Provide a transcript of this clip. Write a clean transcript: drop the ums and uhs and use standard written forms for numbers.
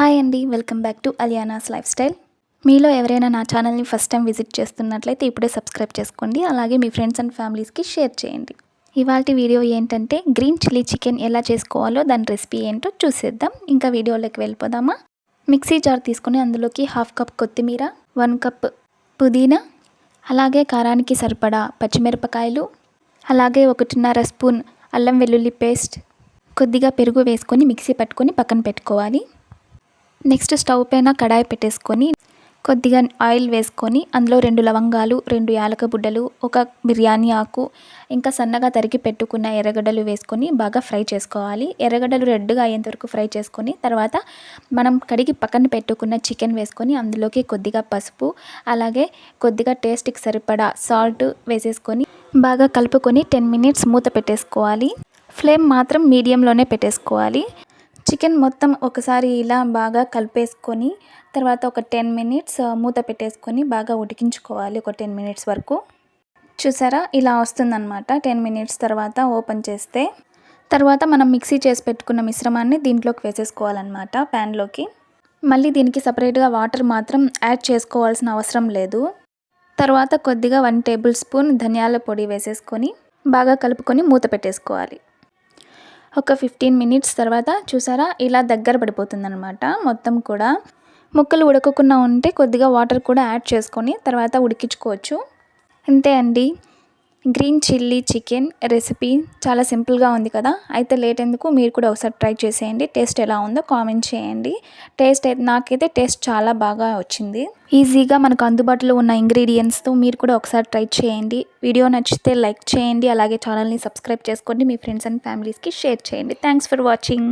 Hi అండి, welcome back to Aliana's lifestyle. మీలో ఎవరైనా నా ఛానల్ని ఫస్ట్ టైం విజిట్ చేస్తున్నట్లయితే ఇప్పుడే సబ్స్క్రైబ్ చేసుకోండి. అలాగే మీ ఫ్రెండ్స్ అండ్ ఫ్యామిలీస్కి షేర్ చేయండి. ఇవాల్టి వీడియో ఏంటంటే గ్రీన్ చిల్లీ చికెన్ ఎలా చేసుకోవాలో దాని రెసిపీ ఏంటో చూసేద్దాం. ఇంకా వీడియోలోకి వెళ్ళిపోదామా. మిక్సీ జార్ తీసుకొని అందులోకి 1/2 కప్ కొత్తిమీర, 1 కప్ పుదీనా, అలాగే కారానికి సరిపడా పచ్చిమిరపకాయలు, అలాగే 1.5 స్పూన్ అల్లం వెల్లుల్లి పేస్ట్, కొద్దిగా పెరుగు వేసుకొని మిక్సీ పట్టుకొని పక్కన పెట్టుకోవాలి. నెక్స్ట్ స్టవ్ పైన కడాయి పెట్టేసుకొని కొద్దిగా ఆయిల్ వేసుకొని అందులో 2 లవంగాలు, 2 యాలక బుడ్డలు, 1 బిర్యానీ ఆకు, ఇంకా సన్నగా తరిగి పెట్టుకున్న ఎర్రగడ్డలు వేసుకొని బాగా ఫ్రై చేసుకోవాలి. ఎర్రగడ్డలు రెడ్గా అయ్యేంత వరకు ఫ్రై చేసుకొని తర్వాత మనం కడిగి పక్కన పెట్టుకున్న చికెన్ వేసుకొని అందులోకి కొద్దిగా పసుపు, అలాగే కొద్దిగా టేస్ట్కి సరిపడా సాల్ట్ వేసేసుకొని బాగా కలుపుకొని 10 మినిట్స్ మూత పెట్టేసుకోవాలి. ఫ్లేమ్ మాత్రం మీడియంలోనే పెట్టేసుకోవాలి. చికెన్ మొత్తం ఒకసారి ఇలా బాగా కలిపేసుకొని తర్వాత ఒక 10 మినిట్స్ మూత పెట్టేసుకొని బాగా ఉడికించుకోవాలి. ఒక 10 మినిట్స్ వరకు. చూసారా, ఇలా వస్తుందన్నమాట. 10 మినిట్స్ తర్వాత ఓపెన్ చేస్తే తర్వాత మనం మిక్సీ చేసి పెట్టుకున్న మిశ్రమాన్ని దీంట్లోకి వేసేసుకోవాలన్నమాట, ప్యాన్లోకి. మళ్ళీ దీనికి సపరేట్గా వాటర్ మాత్రం యాడ్ చేసుకోవాల్సిన అవసరం లేదు. తర్వాత కొద్దిగా 1 టేబుల్ స్పూన్ ధనియాల పొడి వేసేసుకొని బాగా కలుపుకొని మూత పెట్టేసుకోవాలి. ఒక 15 మినిట్స్ తర్వాత చూసారా, ఇలా దగ్గర పడిపోతుందన్నమాట. మొత్తం కూడా ముక్కలు ఉడకకుండా ఉంటే కొద్దిగా వాటర్ కూడా యాడ్ చేసుకొని తర్వాత ఉడికించుకోవచ్చు. అంతే అండి, గ్రీన్ చిల్లీ చికెన్ రెసిపీ చాలా సింపుల్గా ఉంది కదా. అయితే లేట్ ఎందుకు, మీరు కూడా ఒకసారి ట్రై చేసేయండి. టేస్ట్ ఎలా ఉందో కామెంట్ చేయండి. నాకైతే టేస్ట్ చాలా బాగా వచ్చింది. ఈజీగా మనకు అందుబాటులో ఉన్న ఇంగ్రీడియంట్స్తో మీరు కూడా ఒకసారి ట్రై చేయండి. వీడియో నచ్చితే లైక్ చేయండి. అలాగే ఛానల్ని సబ్స్క్రైబ్ చేసుకోండి. మీ ఫ్రెండ్స్ అండ్ ఫ్యామిలీస్కి షేర్ చేయండి. Thanks for watching.